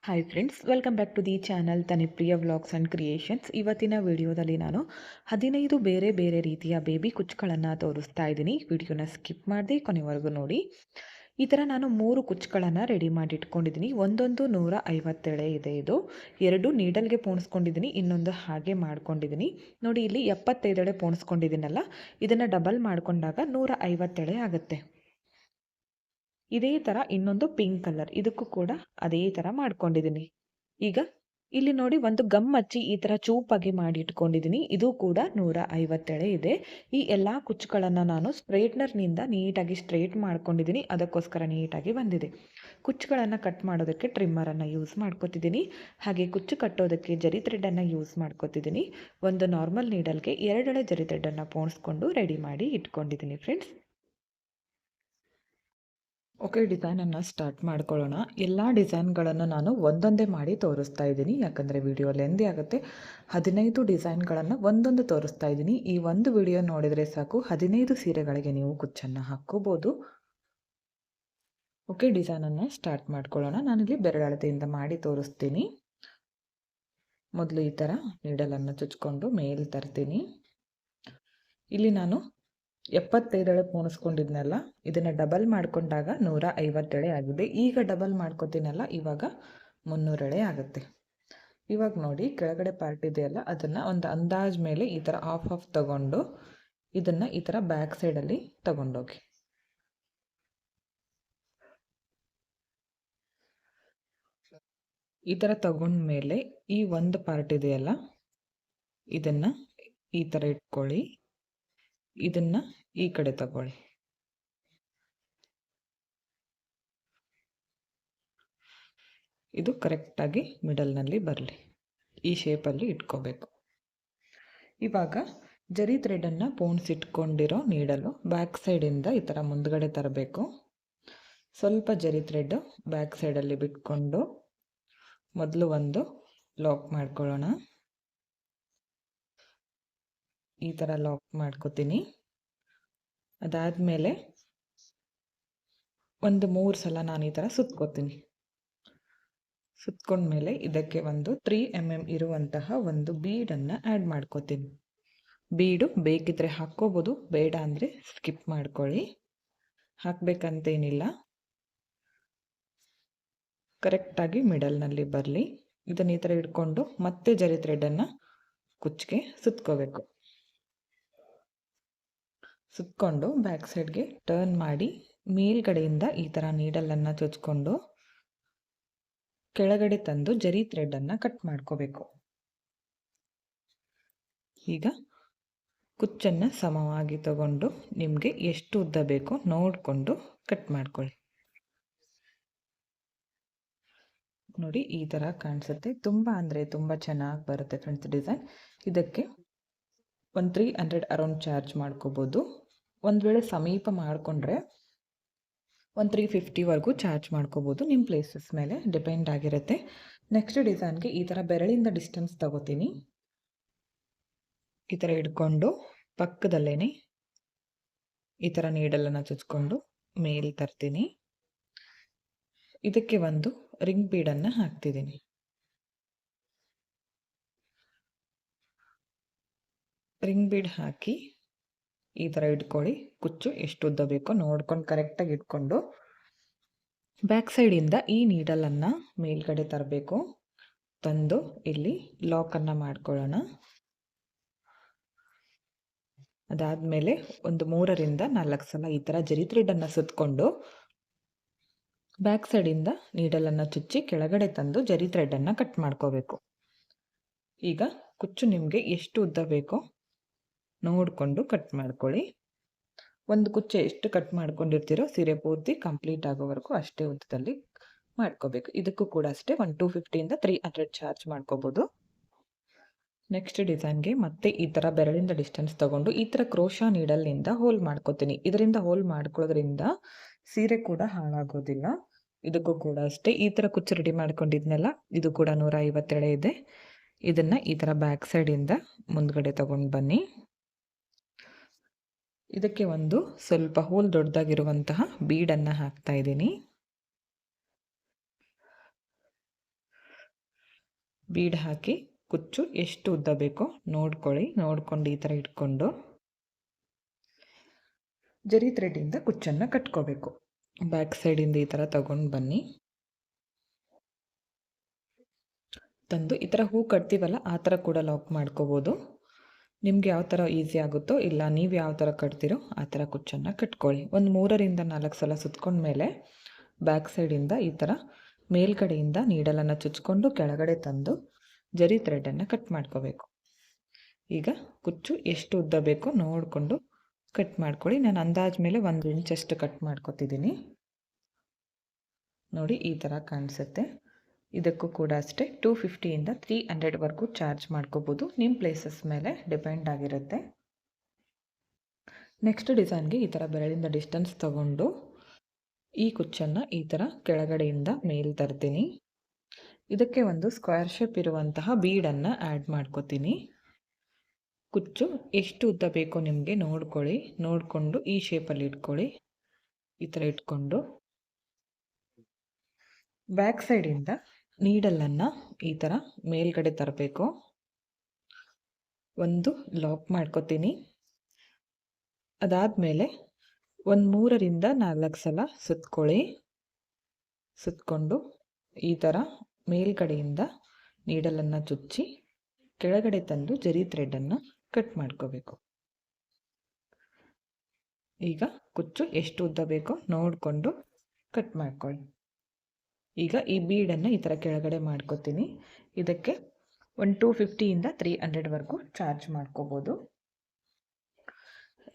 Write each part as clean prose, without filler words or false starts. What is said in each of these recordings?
Hi friends, welcome back to the channel Tanipriya vlogs and creations. ಇವತ್ತಿನ ವಿಡಿಯೋದಲ್ಲಿ ನಾನು 15 ಬೇರೆ ಬೇರೆ ರೀತಿಯ ಬೇಬಿ ಕುಚ್ಚುಗಳನ್ನು ತೋರಿಸ್ತಾ ಇದ್ದೀನಿ. ವಿಡಿಯೋನ ಸ್ಕಿಪ್ ಮಾಡದೆ ಕೊನೆವರೆಗೂ ನೋಡಿ. ಈ ಥರ ನಾನು 3 ಕುಚ್ಚುಗಳನ್ನು ರೆಡಿ ಮಾಡಿ ಇಟ್ಕೊಂಡಿದ್ದೀನಿ. ಒಂದೊಂದು 150 ಎಳೆ ಇದೆ. ಇದು 2 ನೀಡಲ್ಗೆ ಪೋಣಿಸ್ಕೊಂಡಿದ್ದೀನಿ, ಇನ್ನೊಂದು ಹಾಗೆ ಮಾಡ್ಕೊಂಡಿದ್ದೀನಿ. ನೋಡಿ, ಇಲ್ಲಿ 75 ಎಳೆ ಪೋಣಿಸ್ಕೊಂಡಿದ್ದೀನಲ್ಲ, ಇದನ್ನು ಡಬಲ್ ಮಾಡಿಕೊಂಡಾಗ 150 ಎಳೆ ಆಗುತ್ತೆ. ಇದೇ ಥರ ಇನ್ನೊಂದು ಪಿಂಕ್ ಕಲರ್, ಇದಕ್ಕೂ ಕೂಡ ಅದೇ ಥರ ಮಾಡ್ಕೊಂಡಿದ್ದೀನಿ. ಈಗ ಇಲ್ಲಿ ನೋಡಿ, ಒಂದು ಗಮ್ ಹಚ್ಚಿ ಈ ಥರ ಚೂಪಾಗಿ ಮಾಡಿ ಇಟ್ಕೊಂಡಿದ್ದೀನಿ. ಇದು ಕೂಡ 150 ಎಳೆ ಇದೆ. ಈ ಎಲ್ಲ ಕುಚ್ಚುಗಳನ್ನು ನಾನು ಸ್ಟ್ರೈಟ್ನರ್ನಿಂದ ನೀಟಾಗಿ ಸ್ಟ್ರೈಟ್ ಮಾಡ್ಕೊಂಡಿದ್ದೀನಿ. ಅದಕ್ಕೋಸ್ಕರ ನೀಟಾಗಿ ಬಂದಿದೆ. ಕುಚ್ಚುಗಳನ್ನು ಕಟ್ ಮಾಡೋದಕ್ಕೆ ಟ್ರಿಮ್ಮರನ್ನು ಯೂಸ್ ಮಾಡ್ಕೊತಿದ್ದೀನಿ. ಹಾಗೆ ಕುಚ್ಚು ಕಟ್ಟೋದಕ್ಕೆ ಜರಿ ಥ್ರೆಡನ್ನು ಯೂಸ್ ಮಾಡ್ಕೊತಿದ್ದೀನಿ. ಒಂದು ನಾರ್ಮಲ್ ನೀಡಲ್ಗೆ 2 ಎಳೆ ಜರಿ ಥ್ರೆಡನ್ನು ಪೋಣಿಸ್ಕೊಂಡು ರೆಡಿ ಮಾಡಿ ಇಟ್ಕೊಂಡಿದ್ದೀನಿ ಫ್ರೆಂಡ್ಸ್. ಓಕೆ, ಡಿಸೈನನ್ನು ಸ್ಟಾರ್ಟ್ ಮಾಡ್ಕೊಳ್ಳೋಣ. ಎಲ್ಲ ಡಿಸೈನ್ಗಳನ್ನು ನಾನು ಒಂದೊಂದೇ ಮಾಡಿ ತೋರಿಸ್ತಾ ಇದ್ದೀನಿ, ಯಾಕಂದರೆ ವಿಡಿಯೋ ಲೆಂದಿ ಆಗುತ್ತೆ. 15 ಡಿಸೈನ್ಗಳನ್ನು ಒಂದೊಂದು ತೋರಿಸ್ತಾ ಇದ್ದೀನಿ. ಈ ಒಂದು ವಿಡಿಯೋ ನೋಡಿದರೆ ಸಾಕು, 15 ಸೀರೆಗಳಿಗೆ ನೀವು ಕುಚ್ಚನ್ನು ಹಾಕ್ಕೋಬೋದು. ಓಕೆ, ಡಿಸೈನನ್ನು ಸ್ಟಾರ್ಟ್ ಮಾಡ್ಕೊಳ್ಳೋಣ. ನಾನಿಲ್ಲಿ ಬೆರಳಳತೆಯಿಂದ ಮಾಡಿ ತೋರಿಸ್ತೀನಿ. ಮೊದಲು ಈ ಥರ ನೀಡಲನ್ನು ಚುಚ್ಕೊಂಡು ಮೇಲೆ ತರ್ತೀನಿ. ಇಲ್ಲಿ ನಾನು 75 ಎಳೆ ಪೋಣಿಸ್ಕೊಂಡಿದ್ನಲ್ಲ, ಇದನ್ನು ಡಬಲ್ ಮಾಡಿಕೊಂಡಾಗ 150 ಎಳೆ ಆಗಿದೆ. ಈಗ ಡಬಲ್ ಮಾಡ್ಕೊತೀನಲ್ಲ, ಇವಾಗ 300 ಎಳೆ ಆಗುತ್ತೆ. ಇವಾಗ ನೋಡಿ, ಕೆಳಗಡೆ ಪಾರ್ಟ್ ಇದೆಯಲ್ಲ, ಅದನ್ನು ಒಂದು ಅಂದಾಜು ಮೇಲೆ ಈ ಥರ ಆಫ್ ತಗೊಂಡು ಇದನ್ನು ಈ ಥರ ಬ್ಯಾಕ್ ಸೈಡಲ್ಲಿ ತಗೊಂಡೋಗಿ. ಈ ಥರ ತಗೊಂಡ್ಮೇಲೆ ಈ ಒಂದು ಪಾರ್ಟ್ ಇದೆಯಲ್ಲ, ಇದನ್ನು ಈ ಥರ ಇಟ್ಕೊಳ್ಳಿ. ಇದನ್ನು ಈ ಕಡೆ ತಗೊಳ್ಳಿ. ಇದು ಕರೆಕ್ಟಾಗಿ ಮಿಡಲ್ನಲ್ಲಿ ಬರಲಿ, ಈ ಶೇಪಲ್ಲಿ ಇಟ್ಕೋಬೇಕು. ಇವಾಗ ಜರಿ ಥ್ರೆಡನ್ನು ಪೋಣಿಸಿಟ್ಕೊಂಡಿರೋ ನೀಡಲು ಬ್ಯಾಕ್ ಸೈಡಿಂದ ಈ ಥರ ಮುಂದ್ಗಡೆ ತರಬೇಕು. ಸ್ವಲ್ಪ ಜರಿ ಥ್ರೆಡ್ ಬ್ಯಾಕ್ ಸೈಡಲ್ಲಿ ಬಿಟ್ಕೊಂಡು ಮೊದಲು ಒಂದು ಲಾಕ್ ಮಾಡ್ಕೊಳ್ಳೋಣ. ಈ ಥರ ಲಾಕ್ ಮಾಡ್ಕೋತೀನಿ. ಅದಾದಮೇಲೆ ಒಂದು 3 ಸಲ ನಾನು ಈ ಥರ ಸುತ್ಕೋತೀನಿ. ಸುತ್ಕೊಂಡ್ಮೇಲೆ ಇದಕ್ಕೆ ಒಂದು 3 mm ಇರುವಂತಹ ಒಂದು ಬೀಡನ್ನು ಆ್ಯಡ್ ಮಾಡ್ಕೋತೀನಿ. ಬೀಡು ಬೇಕಿದ್ರೆ ಹಾಕ್ಕೋಬೋದು, ಬೇಡ ಅಂದರೆ ಸ್ಕಿಪ್ ಮಾಡ್ಕೊಳ್ಳಿ. ಹಾಕಬೇಕಂತೇನಿಲ್ಲ. ಕರೆಕ್ಟಾಗಿ ಮಿಡಲ್ನಲ್ಲಿ ಬರಲಿ. ಇದನ್ನು ಈ ಥರ ಇಟ್ಕೊಂಡು ಮತ್ತೆ ಜರಿ ಥ್ರೆಡನ್ನು ಕುಚ್ಚಿಗೆ ಸುತ್ಕೋಬೇಕು. ಸುತ್ಕೊಂಡು ಬ್ಯಾಕ್ ಸೈಡ್ಗೆ ಟರ್ನ್ ಮಾಡಿ ಮೇಲ್ಗಡೆಯಿಂದ ಈ ಥರ ನೀಡಲನ್ನು ಚುಚ್ಕೊಂಡು ಕೆಳಗಡೆ ತಂದು ಜರಿ ಥ್ರೆಡನ್ನು ಕಟ್ ಮಾಡ್ಕೋಬೇಕು. ಈಗ ಕುಚ್ಚನ್ನು ಸಮವಾಗಿ ತಗೊಂಡು ನಿಮಗೆ ಎಷ್ಟು ಉದ್ದ ಬೇಕೋ ನೋಡಿಕೊಂಡು ಕಟ್ ಮಾಡ್ಕೊಳ್ಳಿ. ನೋಡಿ, ಈ ಥರ ಕಾಣಿಸುತ್ತೆ. ತುಂಬ ಅಂದರೆ ತುಂಬ ಚೆನ್ನಾಗಿ ಬರುತ್ತೆ ಫ್ರೆಂಡ್ಸ್ ಡಿಸೈನ್. ಇದಕ್ಕೆ ಒಂದು 300 ಅರೌಂಡ್ ಚಾರ್ಜ್ ಮಾಡ್ಕೋಬೋದು. ಒಂದು ವೇಳೆ ಸಮೀಪ ಮಾಡಿಕೊಂಡ್ರೆ ಒಂದು 350ವರೆಗೂ ಚಾರ್ಜ್ ಮಾಡ್ಕೋಬೋದು. ನಿಮ್ಮ ಪ್ಲೇಸಸ್ ಮೇಲೆ ಡಿಪೆಂಡ್ ಆಗಿರುತ್ತೆ. ನೆಕ್ಸ್ಟ್ ಡಿಸೈನ್ಗೆ ಈ ಥರ ಬೆರಳಿಂದ ಡಿಸ್ಟೆನ್ಸ್ ತಗೋತೀನಿ. ಈ ಥರ ಹಿಡ್ಕೊಂಡು ಪಕ್ಕದಲ್ಲೇ ಈ ಥರ ನೀಡಲನ್ನು ಚುಚ್ಕೊಂಡು ಮೇಲೆ ತರ್ತೀನಿ. ಇದಕ್ಕೆ ಒಂದು ರಿಂಗ್ ಬೀಡನ್ನು ಹಾಕ್ತಿದ್ದೀನಿ. ರಿಂಗ್ ಬೀಡ್ ಹಾಕಿ ಈ ಥರ ಇಟ್ಕೊಳ್ಳಿ. ಕುಚ್ಚು ಎಷ್ಟು ಉದ್ದ ಬೇಕೋ ನೋಡ್ಕೊಂಡು ಕರೆಕ್ಟಾಗಿ ಇಟ್ಕೊಂಡು ಬ್ಯಾಕ್ ಸೈಡಿಂದ ಈ ನೀಡಲನ್ನು ಮೇಲ್ಗಡೆ ತರಬೇಕು. ತಂದು ಇಲ್ಲಿ ಲಾಕನ್ನು ಮಾಡ್ಕೊಳ್ಳೋಣ. ಅದಾದಮೇಲೆ ಒಂದು 3ರಿಂದ 4 ಸಲ ಈ ಥರ ಜರಿ ಥ್ರೆಡನ್ನು ಸುತ್ತಕೊಂಡು ಬ್ಯಾಕ್ ಸೈಡಿಂದ ನೀಡಲನ್ನು ಚುಚ್ಚಿ ಕೆಳಗಡೆ ತಂದು ಜರಿ ಥ್ರೆಡನ್ನು ಕಟ್ ಮಾಡ್ಕೋಬೇಕು. ಈಗ ಕುಚ್ಚು ನಿಮಗೆ ಎಷ್ಟು ಉದ್ದ ಬೇಕೋ ನೋಡಿಕೊಂಡು ಕಟ್ ಮಾಡ್ಕೊಳ್ಳಿ. ಒಂದು ಕುಚ್ಚು ಎಷ್ಟು ಕಟ್ ಮಾಡ್ಕೊಂಡಿರ್ತೀರೋ ಸೀರೆ ಪೂರ್ತಿ ಕಂಪ್ಲೀಟ್ ಆಗೋವರೆಗೂ ಅಷ್ಟೇ ಉದ್ದದಲ್ಲಿ ಮಾಡ್ಕೋಬೇಕು. ಇದಕ್ಕೂ ಕೂಡ ಅಷ್ಟೇ ಒಂದು 250ಇಂದ 300 ಚಾರ್ಜ್ ಮಾಡ್ಕೋಬೋದು. ನೆಕ್ಸ್ಟ್ ಡಿಸೈನ್ಗೆ ಮತ್ತೆ ಈ ಥರ ಬೆರಳಿಂದ ಡಿಸ್ಟೆನ್ಸ್ ತಗೊಂಡು ಈ ಥರ ಕ್ರೋಶಾ ನೀಡಲ್ನಿಂದ ಹೋಲ್ ಮಾಡ್ಕೋತೀನಿ. ಇದರಿಂದ ಹೋಲ್ ಮಾಡ್ಕೊಳ್ಳೋದ್ರಿಂದ ಸೀರೆ ಕೂಡ ಹಾಳಾಗೋದಿಲ್ಲ. ಇದಕ್ಕೂ ಕೂಡ ಅಷ್ಟೇ ಈ ಥರ ಕುಚ್ಚು ರೆಡಿ ಮಾಡ್ಕೊಂಡಿದ್ನಲ್ಲ, ಇದು ಕೂಡ 150 ಎಳೆ ಇದೆ. ಇದನ್ನು ಈ ಥರ ಬ್ಯಾಕ್ ಸೈಡಿಂದ ಮುಂದ್ಗಡೆ ತಗೊಂಡು ಬನ್ನಿ. ಇದಕ್ಕೆ ಒಂದು ಸ್ವಲ್ಪ ಹೋಲ್ ದೊಡ್ಡದಾಗಿರುವಂತಹ ಬೀಡನ್ನು ಹಾಕ್ತಾ ಇದ್ದೀನಿ. ಬೀಡ್ ಹಾಕಿ ಕುಚ್ಚು ಎಷ್ಟು ಉದ್ದ ಬೇಕೋ ನೋಡ್ಕೊಳ್ಳಿ. ನೋಡ್ಕೊಂಡು ಈ ಥರ ಇಟ್ಕೊಂಡು ಜರಿ ಥ್ರೆಡ್ಡಿಂದ ಕುಚ್ಚನ್ನು ಕಟ್ಕೋಬೇಕು. ಬ್ಯಾಕ್ ಸೈಡಿಂದ ಈ ಥರ ತಗೊಂಡು ಬನ್ನಿ. ತಂದು ಈ ಥರ ಹೂ ಕಟ್ತೀವಲ್ಲ ಆ ಥರ ಕೂಡ ಲಾಕ್ ಮಾಡ್ಕೋಬೋದು. ನಿಮ್ಗೆ ಯಾವ ಥರ ಈಸಿ ಆಗುತ್ತೋ, ಇಲ್ಲ ನೀವು ಯಾವ ಥರ ಕಟ್ತೀರೋ ಆ ಥರ ಕುಚ್ಚನ್ನು ಕಟ್ಕೊಳ್ಳಿ. ಒಂದು 3ರಿಂದ 4 ಸಲ ಸುತ್ಕೊಂಡ್ಮೇಲೆ ಬ್ಯಾಕ್ ಸೈಡಿಂದ ಈ ಥರ ಮೇಲ್ಗಡೆಯಿಂದ ನೀಡಲನ್ನು ಚುಚ್ಕೊಂಡು ಕೆಳಗಡೆ ತಂದು ಜರಿ ಥ್ರೆಡನ್ನು ಕಟ್ ಮಾಡ್ಕೋಬೇಕು. ಈಗ ಕುಚ್ಚು ಎಷ್ಟು ಉದ್ದ ಬೇಕೋ ನೋಡಿಕೊಂಡು ಕಟ್ ಮಾಡ್ಕೊಳ್ಳಿ. ನಾನು ಅಂದಾಜು ಮೇಲೆ 1 ಇಂಚಷ್ಟು ಕಟ್ ಮಾಡ್ಕೊತಿದ್ದೀನಿ. ನೋಡಿ ಈ ಥರ ಕಾಣಿಸುತ್ತೆ. ಇದಕ್ಕೂ ಕೂಡ ಅಷ್ಟೇ 250ಇಂದ 300ವರೆಗೂ ಚಾರ್ಜ್ ಮಾಡ್ಕೋಬೋದು. ನಿಮ್ಮ ಪ್ಲೇಸಸ್ ಮೇಲೆ ಡಿಪೆಂಡ್ ಆಗಿರುತ್ತೆ. ನೆಕ್ಸ್ಟ್ ಡಿಸೈನ್ಗೆ ಈ ಥರ ಬೆರಳಿಂದ ಡಿಸ್ಟೆನ್ಸ್ ತಗೊಂಡು ಈ ಕುಚ್ಚನ್ನು ಈ ಥರ ಕೆಳಗಡೆಯಿಂದ ಮೇಲ್ ತರ್ತೀನಿ. ಇದಕ್ಕೆ ಒಂದು ಸ್ಕ್ವೇರ್ ಶೇಪ್ ಇರುವಂತಹ ಬೀಡನ್ನು ಆ್ಯಡ್ ಮಾಡ್ಕೋತೀನಿ. ಕುಚ್ಚು ಎಷ್ಟು ಉದ್ದ ಬೇಕೋ ನಿಮಗೆ ನೋಡ್ಕೊಳ್ಳಿ. ನೋಡಿಕೊಂಡು ಈ ಶೇಪಲ್ಲಿ ಇಟ್ಕೊಳ್ಳಿ. ಈ ಥರ ಇಟ್ಕೊಂಡು ಬ್ಯಾಕ್ ಸೈಡಿಂದ ನೀಡಲನ್ನು ಈ ಥರ ಮೇಲ್ಗಡೆ ತರಬೇಕು. ಒಂದು ಲಾಕ್ ಮಾಡ್ಕೋತೀನಿ. ಅದಾದಮೇಲೆ ಒಂದು 3ರಿಂದ 4 ಸಲ ಸುತ್ಕೊಳ್ಳಿ. ಸುತ್ಕೊಂಡು ಈ ಥರ ಮೇಲ್ಗಡೆಯಿಂದ ನೀಡಲನ್ನು ಚುಚ್ಚಿ ಕೆಳಗಡೆ ತಂದು ಜರಿ ಥ್ರೆಡನ್ನು ಕಟ್ ಮಾಡ್ಕೋಬೇಕು. ಈಗ ಕುಚ್ಚು ಎಷ್ಟು ಉದ್ದ ಬೇಕೋ ನೋಡಿಕೊಂಡು ಕಟ್ ಮಾಡ್ಕೊಳ್ಳಿ. ಈಗ ಈ ಬೀಡನ್ನು ಈ ಥರ ಕೆಳಗಡೆ ಮಾಡ್ಕೋತೀನಿ. ಇದಕ್ಕೆ ಒಂದು 250ಇಂದ 300ವರೆಗೂ ಚಾರ್ಜ್ ಮಾಡ್ಕೋಬೋದು.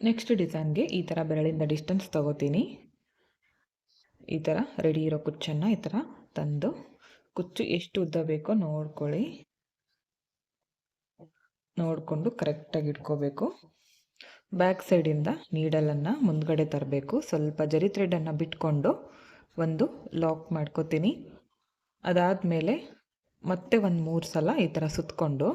ನೆಕ್ಸ್ಟ್ ಡಿಸೈನ್ಗೆ ಈ ಥರ ಬೆರಳಿಂದ ಡಿಸ್ಟೆನ್ಸ್ ತಗೋತೀನಿ. ಈ ಥರ ರೆಡಿ ಇರೋ ಕುಚ್ಚನ್ನು ಈ ಥರ ತಂದು ಕುಚ್ಚು ಎಷ್ಟು ಉದ್ದ ಬೇಕೋ ನೋಡ್ಕೊಳ್ಳಿ. ನೋಡಿಕೊಂಡು ಕರೆಕ್ಟಾಗಿ ಇಟ್ಕೋಬೇಕು. ಬ್ಯಾಕ್ ಸೈಡಿಂದ ನೀಡಲನ್ನು ಮುಂದ್ಗಡೆ ತರಬೇಕು. ಸ್ವಲ್ಪ ಜರಿ ಥ್ರೆಡನ್ನು ಬಿಟ್ಕೊಂಡು ಒಂದು ಲಾಕ್ ಮಾಡ್ಕೋತೀನಿ. ಅದಾದಮೇಲೆ ಮತ್ತೆ ಒಂದು 3 ಸಲ ಈ ಥರ ಸುತ್ತಕೊಂಡು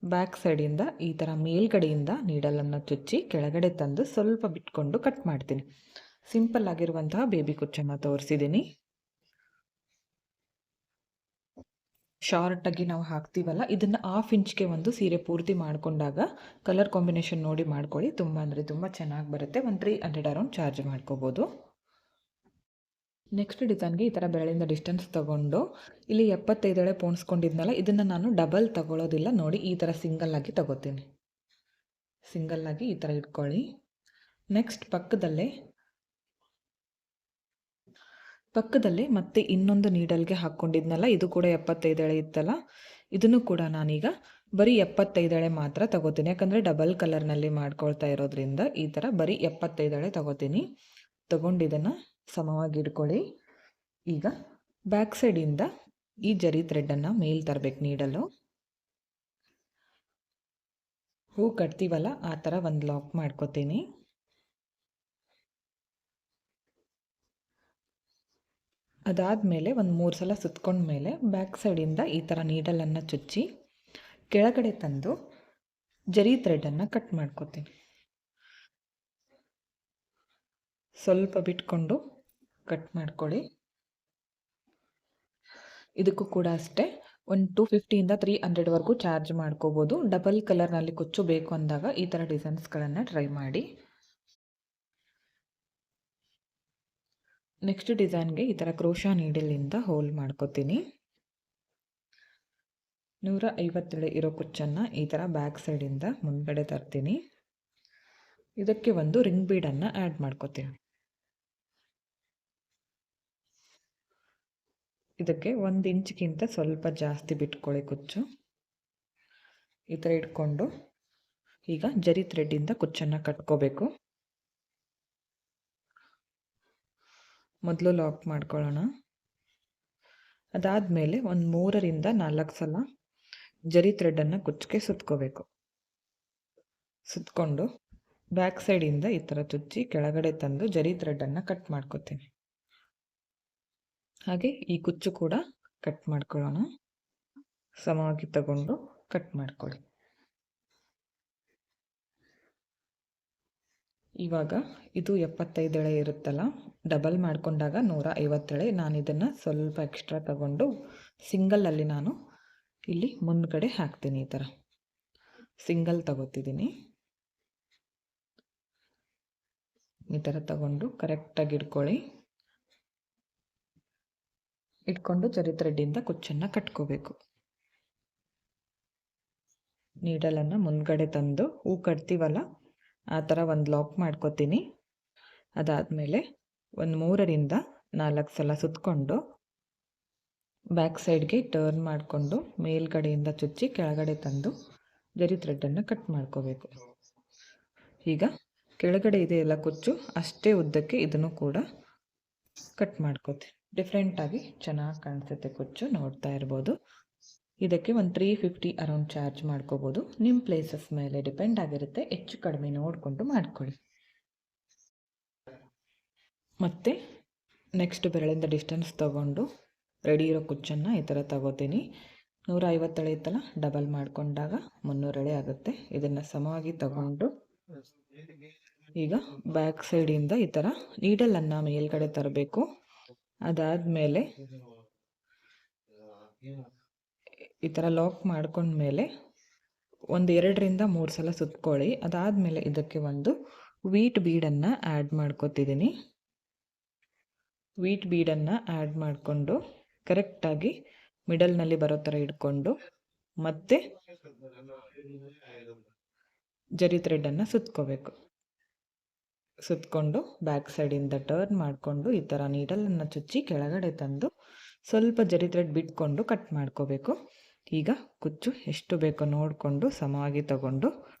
ಬ್ಯಾಕ್ ಸೈಡಿಂದ ಈ ಥರ ಮೇಲ್ಗಡೆಯಿಂದ ನೀಡಲನ್ನು ಚುಚ್ಚಿ ಕೆಳಗಡೆ ತಂದು ಸ್ವಲ್ಪ ಬಿಟ್ಕೊಂಡು ಕಟ್ ಮಾಡ್ತೀನಿ. ಸಿಂಪಲ್ ಆಗಿರುವಂತಹ ಬೇಬಿ ಕುಚ್ಚನ್ನು ತೋರಿಸಿದ್ದೀನಿ. ಶಾರ್ಟಾಗಿ ನಾವು ಹಾಕ್ತೀವಲ್ಲ, ಇದನ್ನು 1/2 ಇಂಚ್ಗೆ ಒಂದು ಸೀರೆ ಪೂರ್ತಿ ಮಾಡಿಕೊಂಡಾಗ ಕಲರ್ ಕಾಂಬಿನೇಷನ್ ನೋಡಿ ಮಾಡ್ಕೊಳ್ಳಿ. ತುಂಬ ಅಂದರೆ ತುಂಬ ಚೆನ್ನಾಗಿ ಬರುತ್ತೆ. ಒಂದು 300 ಅರೌಂಡ್ ಚಾರ್ಜ್ ಮಾಡ್ಕೋಬೋದು. ನೆಕ್ಸ್ಟ್ ಡಿಸೈನ್ಗೆ ಈ ಥರ ಬೆರಳಿಂದ ಡಿಸ್ಟೆನ್ಸ್ ತೊಗೊಂಡು ಇಲ್ಲಿ 75 ಎಳೆ ಪೋಣಿಸ್ಕೊಂಡಿದ್ನಲ್ಲ, ಇದನ್ನು ನಾನು ಡಬಲ್ ತಗೊಳ್ಳೋದಿಲ್ಲ. ನೋಡಿ ಈ ಥರ ಸಿಂಗಲ್ಲಾಗಿ ತಗೋತೀನಿ. ಸಿಂಗಲ್ಲಾಗಿ ಈ ಥರ ಇಟ್ಕೊಳ್ಳಿ. ನೆಕ್ಸ್ಟ್ ಪಕ್ಕದಲ್ಲೇ ಮತ್ತೆ ಇನ್ನೊಂದು ನೀಡಲ್ಗೆ ಹಾಕ್ಕೊಂಡಿದ್ನಲ್ಲ, ಇದು ಕೂಡ 75 ಎಳೆ ಇತ್ತಲ್ಲ, ಇದನ್ನು ಕೂಡ ನಾನೀಗ ಬರೀ 75 ಎಳೆ ಮಾತ್ರ ತಗೋತೀನಿ. ಯಾಕಂದರೆ ಡಬಲ್ ಕಲರ್ನಲ್ಲಿ ಮಾಡ್ಕೊಳ್ತಾ ಇರೋದ್ರಿಂದ ಈ ಥರ ಬರೀ 75 ಎಳೆ ತಗೋತೀನಿ. ತಗೊಂಡಿದ್ದನ್ನು ಸಮವಾಗಿ ಇಟ್ಕೊಳ್ಳಿ. ಈಗ ಬ್ಯಾಕ್ ಸೈಡಿಂದ ಈ ಜರಿ ಥ್ರೆಡನ್ನು ಮೇಲ್ ತರಬೇಕು. ನೀಡಲು ಹೂ ಕಟ್ತೀವಲ್ಲ ಆ ಥರ ಒಂದು ಲಾಕ್ ಮಾಡ್ಕೋತೀನಿ. ಅದಾದಮೇಲೆ ಒಂದು 3 ಸಲ ಸುತ್ಕೊಂಡ್ಮೇಲೆ ಬ್ಯಾಕ್ ಸೈಡಿಂದ ಈ ಥರ ನೀಡಲನ್ನು ಚುಚ್ಚಿ ಕೆಳಗಡೆ ತಂದು ಜರಿ ಥ್ರೆಡನ್ನು ಕಟ್ ಮಾಡ್ಕೋತೀನಿ. ಸ್ವಲ್ಪ ಬಿಟ್ಕೊಂಡು ಕಟ್ ಮಾಡ್ಕೊಳ್ಳಿ. ಇದಕ್ಕೂ ಕೂಡ ಅಷ್ಟೇ ಒಂದು 250ಇಂದ 300ವರೆಗೂ ಚಾರ್ಜ್ ಮಾಡ್ಕೋಬೋದು. ಡಬಲ್ ಕಲರ್ನಲ್ಲಿ ಕುಚ್ಚು ಬೇಕು ಅಂದಾಗ ಈ ಥರ ಡಿಸೈನ್ಸ್ಗಳನ್ನು ಟ್ರೈ ಮಾಡಿ. ನೆಕ್ಸ್ಟ್ ಡಿಸೈನ್ಗೆ ಈ ಥರ ಕ್ರೋಶಾ ನೀಡಲಿಂದ ಹೋಲ್ ಮಾಡ್ಕೋತೀನಿ. 150 ಎಳೆ ಇರೋ ಕುಚ್ಚನ್ನು ಈ ಥರ ಬ್ಯಾಕ್ ಸೈಡಿಂದ ಮುಂದ್ಗಡೆ ತರ್ತೀನಿ. ಇದಕ್ಕೆ ಒಂದು ರಿಂಗ್ ಬೀಡನ್ನು ಆ್ಯಡ್ ಮಾಡ್ಕೋತೀನಿ. ಇದಕ್ಕೆ 1 ಇಂಚ್ಗಿಂತ ಸ್ವಲ್ಪ ಜಾಸ್ತಿ ಬಿಟ್ಕೊಳ್ಳಿ ಕುಚ್ಚು. ಈ ಥರ ಇಟ್ಕೊಂಡು ಈಗ ಜರಿ ಥ್ರೆಡ್ಡಿಂದ ಕುಚ್ಚನ್ನು ಕಟ್ಕೋಬೇಕು. ಮೊದಲು ಲಾಕ್ ಮಾಡ್ಕೊಳ್ಳೋಣ. ಅದಾದಮೇಲೆ ಒಂದು 3ರಿಂದ 4 ಸಲ ಜರಿ ಥ್ರೆಡನ್ನು ಕುಚ್ಚಿಗೆ ಸುತ್ಕೋಬೇಕು. ಸುತ್ಕೊಂಡು ಬ್ಯಾಕ್ ಸೈಡಿಂದ ಈ ಥರ ಚುಚ್ಚಿ ಕೆಳಗಡೆ ತಂದು ಜರಿ ಥ್ರೆಡನ್ನು ಕಟ್ ಮಾಡ್ಕೋತೀನಿ. ಹಾಗೆ ಈ ಕುಚ್ಚು ಕೂಡ ಕಟ್ ಮಾಡ್ಕೊಳ್ಳೋಣ. ಸಮವಾಗಿ ತಗೊಂಡು ಕಟ್ ಮಾಡ್ಕೊಳ್ಳಿ. ಇವಾಗ ಇದು 75 ಎಳೆ ಇರುತ್ತಲ್ಲ, ಡಬಲ್ ಮಾಡಿಕೊಂಡಾಗ 150 ಎಳೆ. ನಾನು ಇದನ್ನು ಸ್ವಲ್ಪ ಎಕ್ಸ್ಟ್ರಾ ತಗೊಂಡು ಸಿಂಗಲಲ್ಲಿ ನಾನು ಇಲ್ಲಿ ಮುಂದ್ಗಡೆ ಹಾಕ್ತೀನಿ. ಈ ಥರ ಸಿಂಗಲ್ ತಗೋತಿದ್ದೀನಿ. ಈ ಥರ ತಗೊಂಡು ಕರೆಕ್ಟಾಗಿ ಇಟ್ಕೊಂಡು ಜರಿ ಥ್ರೆಡ್ಡಿಂದ ಕುಚ್ಚನ್ನು ಕಟ್ಕೋಬೇಕು. ನೀಡಲನ್ನು ಮುಂದ್ಗಡೆ ತಂದು ಹೂ ಕಟ್ತೀವಲ್ಲ ಆ ಥರ ಒಂದು ಲಾಕ್ ಮಾಡ್ಕೋತೀನಿ. ಅದಾದಮೇಲೆ ಒಂದು 3ರಿಂದ 4 ಸಲ ಸುತ್ತಕೊಂಡು ಬ್ಯಾಕ್ ಸೈಡ್ಗೆ ಟರ್ನ್ ಮಾಡಿಕೊಂಡು ಮೇಲ್ಗಡೆಯಿಂದ ಚುಚ್ಚಿ ಕೆಳಗಡೆ ತಂದು ಜರಿ ಥ್ರೆಡ್ಡನ್ನು ಕಟ್ ಮಾಡ್ಕೋಬೇಕು. ಈಗ ಕೆಳಗಡೆ ಇದೆಯಲ್ಲ ಕುಚ್ಚು, ಅಷ್ಟೇ ಉದ್ದಕ್ಕೆ ಇದನ್ನು ಕೂಡ ಕಟ್ ಮಾಡ್ಕೋತೀನಿ. ಡಿಫ್ರೆಂಟಾಗಿ ಚೆನ್ನಾಗಿ ಕಾಣಿಸುತ್ತೆ ಕುಚ್ಚು, ನೋಡ್ತಾ ಇರ್ಬೋದು. ಇದಕ್ಕೆ ಒಂದು 350 ಅರೌಂಡ್ ಚಾರ್ಜ್ ಮಾಡ್ಕೋಬೋದು. ನಿಮ್ಮ ಪ್ಲೇಸಸ್ ಮೇಲೆ ಡಿಪೆಂಡ್ ಆಗಿರುತ್ತೆ, ಹೆಚ್ಚು ಕಡಿಮೆ ನೋಡಿಕೊಂಡು ಮಾಡ್ಕೊಳ್ಳಿ. ಮತ್ತು ನೆಕ್ಸ್ಟ್ ಬೆರಳಿಂದ ಡಿಸ್ಟೆನ್ಸ್ ತಗೊಂಡು ರೆಡಿ ಇರೋ ಕುಚ್ಚನ್ನು ಈ ಥರ ತಗೋತೀನಿ. 150 ಎಳೆ ಇತ್ತಲ್ಲ, ಡಬಲ್ ಮಾಡಿಕೊಂಡಾಗ 300 ಎಳೆ ಆಗುತ್ತೆ. ಇದನ್ನು ಸಮವಾಗಿ ತಗೊಂಡು ಈಗ ಬ್ಯಾಕ್ ಸೈಡಿಂದ ಈ ಥರ ನೀಡಲನ್ನು ಮೇಲ್ಗಡೆ ತರಬೇಕು. ಅದಾದಮೇಲೆ ಈ ಥರ ಲಾಕ್ ಮಾಡ್ಕೊಂಡ್ಮೇಲೆ ಒಂದು 2ರಿಂದ 3 ಸಲ ಸುತ್ಕೊಳ್ಳಿ. ಅದಾದಮೇಲೆ ಇದಕ್ಕೆ ಒಂದು ವೀಟ್ ಬೀಡನ್ನು ಆ್ಯಡ್ ಮಾಡ್ಕೊತಿದ್ದೀನಿ. ವೀಟ್ ಬೀಡನ್ನು ಆ್ಯಡ್ ಮಾಡಿಕೊಂಡು ಕರೆಕ್ಟಾಗಿ ಮಿಡಲ್ನಲ್ಲಿ ಬರೋ ಥರ ಇಟ್ಕೊಂಡು ಮತ್ತೆ ಜರಿ ಥ್ರೆಡ್ಡನ್ನು ಸುತ್ಕೊಂಡು ಬ್ಯಾಕ್ ಸೈಡಿಂದ ಟರ್ನ್ ಮಾಡಿಕೊಂಡು ಈ ಥರ ನೀಡಲನ್ನು ಚುಚ್ಚಿ ಕೆಳಗಡೆ ತಂದು ಸ್ವಲ್ಪ ಜರಿ ಥ್ರೆಡ್ ಬಿಟ್ಕೊಂಡು ಕಟ್ ಮಾಡ್ಕೋಬೇಕು. ಈಗ ಕುಚ್ಚು ಎಷ್ಟು ಬೇಕೋ ನೋಡಿಕೊಂಡು ಸಮವಾಗಿ ತಗೊಂಡು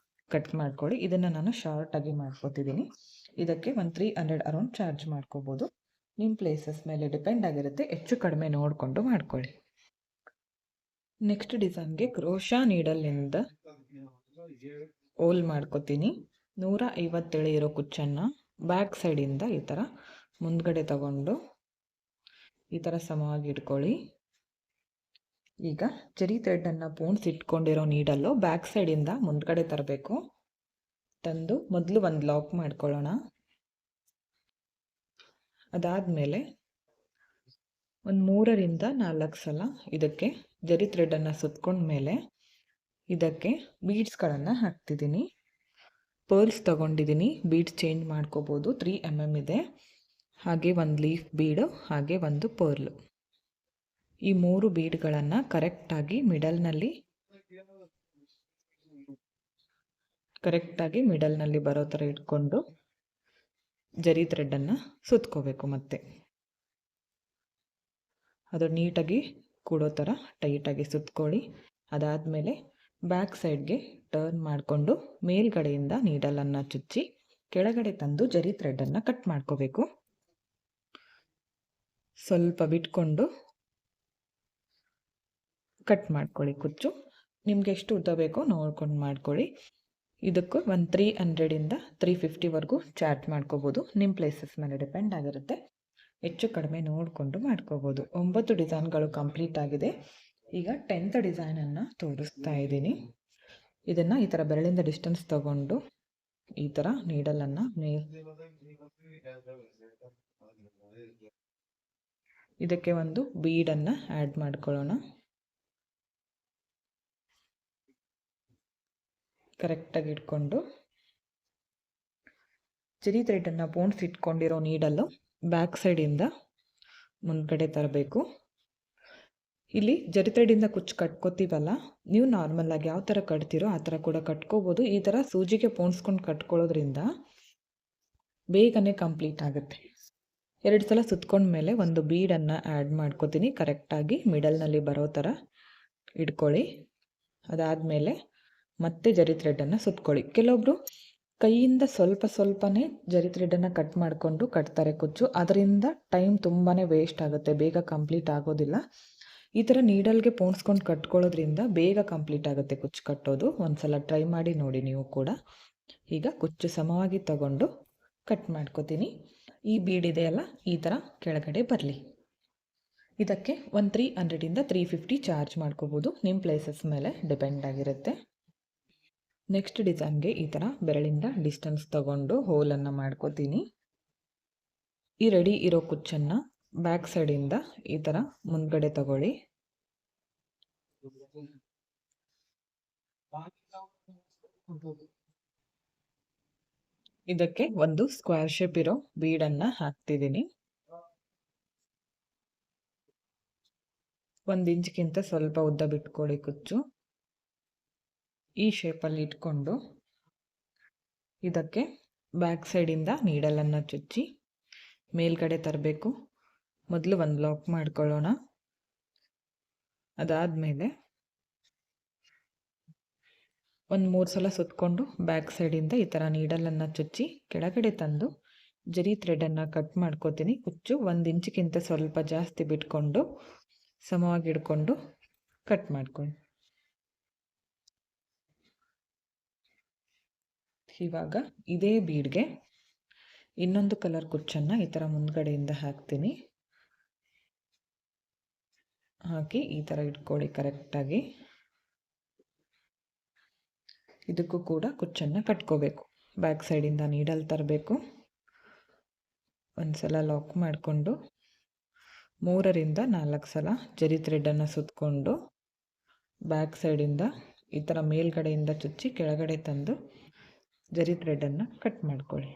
ಕಟ್ ಮಾಡ್ಕೊಳ್ಳಿ. ಇದನ್ನು ನಾನು ಶಾರ್ಟಾಗಿ ಮಾಡ್ಕೊತಿದ್ದೀನಿ. ಇದಕ್ಕೆ ಒಂದು 300 ಅರೌಂಡ್ ಚಾರ್ಜ್ ಮಾಡ್ಕೋಬೋದು. ನಿಮ್ಮ ಪ್ಲೇಸಸ್ ಮೇಲೆ ಡಿಪೆಂಡ್ ಆಗಿರುತ್ತೆ, ಹೆಚ್ಚು ಕಡಿಮೆ ನೋಡಿಕೊಂಡು ಮಾಡ್ಕೊಳ್ಳಿ. ನೆಕ್ಸ್ಟ್ ಡಿಸೈನ್ಗೆ ಕ್ರೋಶಾ ನೀಡಲ್ನಿಂದ ಹೋಲ್ ಮಾಡ್ಕೋತೀನಿ. 150 ಎಳೆ ಇರೋ ಕುಚ್ಚನ್ನು ಬ್ಯಾಕ್ ಸೈಡಿಂದ ಈ ಥರ ಮುಂದ್ಗಡೆ ತಗೊಂಡು ಈ ಥರ ಸಮವಾಗಿ ಇಟ್ಕೊಳ್ಳಿ. ಈಗ ಜರಿ ಥ್ರೆಡ್ಡನ್ನು ಪೋಣಿಸಿಟ್ಕೊಂಡಿರೋ ನೀಡಲ್ಲು ಬ್ಯಾಕ್ ಸೈಡಿಂದ ಮುಂದ್ಗಡೆ ತರಬೇಕು. ತಂದು ಮೊದಲು ಒಂದು ಲಾಕ್ ಮಾಡ್ಕೊಳ್ಳೋಣ. ಅದಾದಮೇಲೆ ಒಂದು 3ರಿಂದ 4 ಸಲ ಇದಕ್ಕೆ ಜರಿ ಥ್ರೆಡ್ಡನ್ನು ಸುತ್ಕೊಂಡ್ಮೇಲೆ ಇದಕ್ಕೆ ಬೀಡ್ಸ್ಗಳನ್ನು ಹಾಕ್ತಿದ್ದೀನಿ. ಪರ್ಲ್ಸ್ ತೊಗೊಂಡಿದ್ದೀನಿ, ಬೀಡ್ಸ್ ಚೇಂಜ್ ಮಾಡ್ಕೋಬೋದು. 3 mm ಇದೆ, ಹಾಗೆ ಒಂದು ಲೀಫ್ ಬೀಡು, ಹಾಗೆ ಒಂದು ಪರ್ಲು. ಈ 3 ಬೀಡ್ಗಳನ್ನು ಕರೆಕ್ಟಾಗಿ ಮಿಡಲ್ನಲ್ಲಿ ಬರೋ ಥರ ಇಟ್ಕೊಂಡು ಜರಿ ಥ್ರೆಡ್ಡನ್ನು ಸುತ್ಕೋಬೇಕು. ಮತ್ತೆ ಅದು ನೀಟಾಗಿ ಕೂಡೋ ಥರ ಟೈಟಾಗಿ ಸುತ್ಕೊಳ್ಳಿ. ಅದಾದಮೇಲೆ ಬ್ಯಾಕ್ ಸೈಡ್ಗೆ ಟರ್ನ್ ಮಾಡಿಕೊಂಡು ಮೇಲ್ಗಡೆಯಿಂದ ನೀಡಲನ್ನು ಚುಚ್ಚಿ ಕೆಳಗಡೆ ತಂದು ಜರಿ ಥ್ರೆಡ್ಡನ್ನು ಕಟ್ ಮಾಡ್ಕೋಬೇಕು. ಸ್ವಲ್ಪ ಬಿಟ್ಕೊಂಡು ಕಟ್ ಮಾಡ್ಕೊಳ್ಳಿ. ಕುಚ್ಚು ನಿಮಗೆ ಎಷ್ಟು ಉದ್ದ ಬೇಕೋ ನೋಡ್ಕೊಂಡು ಮಾಡ್ಕೊಳ್ಳಿ. ಇದಕ್ಕೂ ಒಂದು 300ರಿಂದ 350ವರೆಗೂ ಚಾರ್ಜ್ ಮಾಡ್ಕೋಬೋದು. ನಿಮ್ಮ ಪ್ಲೇಸಸ್ ಮೇಲೆ ಡಿಪೆಂಡ್ ಆಗಿರುತ್ತೆ, ಹೆಚ್ಚು ಕಡಿಮೆ ನೋಡಿಕೊಂಡು ಮಾಡ್ಕೋಬೋದು. 9 ಡಿಸೈನ್ಗಳು ಕಂಪ್ಲೀಟ್ ಆಗಿದೆ. ಈಗ 10th ಡಿಸೈನನ್ನು ತೋರಿಸ್ತಾ ಇದ್ದೀನಿ. ಇದನ್ನು ಈ ಥರ ಬೆರಳಿಂದ ಡಿಸ್ಟೆನ್ಸ್ ತಗೊಂಡು ಈ ಥರ ನೀಡಲನ್ನು ಇದಕ್ಕೆ ಒಂದು ಬೀಡನ್ನು ಆ್ಯಡ್ ಮಾಡ್ಕೊಳ್ಳೋಣ. ಕರೆಕ್ಟಾಗಿ ಇಟ್ಕೊಂಡು ಜರಿ ಥ್ರೆಡ್ಡನ್ನು ಪೋಣಿಸಿಟ್ಕೊಂಡಿರೋ ನೀಡಲ್ಲು ಬ್ಯಾಕ್ ಸೈಡಿಂದ ಮುಂದ್ಗಡೆ ತರಬೇಕು. ಇಲ್ಲಿ ಜರಿ ಥ್ರೆಡ್ಡಿಂದ ಕುಚ್ಚು ಕಟ್ಕೋತೀವಲ್ಲ, ನೀವು ನಾರ್ಮಲಾಗಿ ಯಾವ ಥರ ಕಟ್ತೀರೋ ಆ ಥರ ಕೂಡ ಕಟ್ಕೋಬೋದು. ಈ ಥರ ಸೂಜಿಗೆ ಪೋಣಿಸ್ಕೊಂಡು ಕಟ್ಕೊಳ್ಳೋದ್ರಿಂದ ಬೇಗನೆ ಕಂಪ್ಲೀಟ್ ಆಗುತ್ತೆ. 2 ಸಲ ಸುತ್ಕೊಂಡ್ಮೇಲೆ ಒಂದು ಬೀಡನ್ನು ಆ್ಯಡ್ ಮಾಡ್ಕೋತೀನಿ. ಕರೆಕ್ಟಾಗಿ ಮಿಡಲ್ನಲ್ಲಿ ಬರೋ ಥರ ಇಟ್ಕೊಳ್ಳಿ. ಅದಾದಮೇಲೆ ಮತ್ತೆ ಜರಿ ಥ್ರೆಡ್ಡನ್ನು ಸುತ್ಕೊಳ್ಳಿ. ಕೆಲವೊಬ್ಬರು ಕೈಯಿಂದ ಸ್ವಲ್ಪನೇ ಜರಿ ಥ್ರೆಡ್ಡನ್ನು ಕಟ್ ಮಾಡಿಕೊಂಡು ಕಟ್ತಾರೆ ಕುಚ್ಚು. ಅದರಿಂದ ಟೈಮ್ ತುಂಬಾ ವೇಸ್ಟ್ ಆಗುತ್ತೆ, ಬೇಗ ಕಂಪ್ಲೀಟ್ ಆಗೋದಿಲ್ಲ. ಈ ಥರ ನೀಡಲ್ಗೆ ಪೋಣಿಸ್ಕೊಂಡು ಕಟ್ಕೊಳ್ಳೋದ್ರಿಂದ ಬೇಗ ಕಂಪ್ಲೀಟ್ ಆಗುತ್ತೆ ಕುಚ್ಚು ಕಟ್ಟೋದು. ಒಂದು ಸಲ ಟ್ರೈ ಮಾಡಿ ನೋಡಿ ನೀವು ಕೂಡ. ಈಗ ಕುಚ್ಚು ಸಮವಾಗಿ ತಗೊಂಡು ಕಟ್ ಮಾಡ್ಕೋತೀನಿ. ಈ ಬೀಡ್ ಇದೆಯಲ್ಲ ಈ ಥರ ಕೆಳಗಡೆ ಬರಲಿ. ಇದಕ್ಕೆ ಒಂದು 300ರಿಂದ 350 ಚಾರ್ಜ್ ಮಾಡ್ಕೋಬೋದು. ನಿಮ್ಮ ಪ್ಲೇಸಸ್ ಮೇಲೆ ಡಿಪೆಂಡ್ ಆಗಿರುತ್ತೆ. ನೆಕ್ಸ್ಟ್ ಡಿಸೈನ್ಗೆ ಈ ಥರ ಬೆರಳಿಂದ ಡಿಸ್ಟೆನ್ಸ್ ತಗೊಂಡು ಹೋಲನ್ನು ಮಾಡ್ಕೋತೀನಿ. ಈ ರೆಡಿ ಇರೋ ಕುಚ್ಚನ್ನು ಬ್ಯಾಕ್ ಸೈಡಿಂದ ಈ ಥರ ಮುಂದ್ಗಡೆ ತಗೊಳ್ಳಿ. ಇದಕ್ಕೆ ಒಂದು ಸ್ಕ್ವೇರ್ ಶೇಪ್ ಇರೋ ಬೀಡನ್ನ ಹಾಕ್ತಿದ್ದೀನಿ. 1 ಇಂಚ್ಗಿಂತ ಸ್ವಲ್ಪ ಉದ್ದ ಬಿಟ್ಕೊಳ್ಳಿ ಕುಚ್ಚು. ಈ ಶೇಪಲ್ಲಿ ಇಟ್ಕೊಂಡು ಇದಕ್ಕೆ ಬ್ಯಾಕ್ ಸೈಡಿಂದ ನೀಡಲನ್ನು ಚುಚ್ಚಿ ಮೇಲ್ಗಡೆ ತರಬೇಕು. ಮೊದಲು ಒಂದು ಲಾಕ್ ಮಾಡ್ಕೊಳ್ಳೋಣ. ಅದಾದಮೇಲೆ ಒಂದು 3 ಸಲ ಸುತ್ತಕೊಂಡು ಬ್ಯಾಕ್ ಸೈಡಿಂದ ಈ ಥರ ನೀಡಲನ್ನು ಚುಚ್ಚಿ ಕೆಳಗಡೆ ತಂದು ಜರಿ ಥ್ರೆಡನ್ನು ಕಟ್ ಮಾಡ್ಕೋತೀನಿ. ಕುಚ್ಚು 1 ಇಂಚ್ಗಿಂತ ಸ್ವಲ್ಪ ಜಾಸ್ತಿ ಬಿಟ್ಕೊಂಡು ಸಮವಾಗಿ ಹಿಡ್ಕೊಂಡು ಕಟ್ ಮಾಡ್ಕೊಳ್ಳಿ. ಇವಾಗ ಇದೇ ಬೀಡ್ಗೆ ಇನ್ನೊಂದು ಕಲರ್ ಕುಚ್ಚನ್ನು ಈ ಥರ ಮುಂದ್ಗಡೆಯಿಂದ ಹಾಕ್ತೀನಿ. ಹಾಕಿ ಈ ಥರ ಇಟ್ಕೊಳ್ಳಿ ಕರೆಕ್ಟಾಗಿ. ಇದಕ್ಕೂ ಕೂಡ ಕುಚ್ಚನ್ನು ಕಟ್ಕೋಬೇಕು. ಬ್ಯಾಕ್ ಸೈಡಿಂದ ನೀಡಲ್ ತರಬೇಕು. ಒಂದು ಸಲ ಲಾಕ್ ಮಾಡಿಕೊಂಡು 3ರಿಂದ 4 ಸಲ ಜರಿ ಥ್ರೆಡನ್ನು ಸುತ್ತಕೊಂಡು ಬ್ಯಾಕ್ ಸೈಡಿಂದ ಈ ಥರ ಮೇಲ್ಗಡೆಯಿಂದ ಚುಚ್ಚಿ ಕೆಳಗಡೆ ತಂದು ಜರಿ ಥ್ರೆಡನ್ನು ಕಟ್ ಮಾಡ್ಕೊಳ್ಳಿ.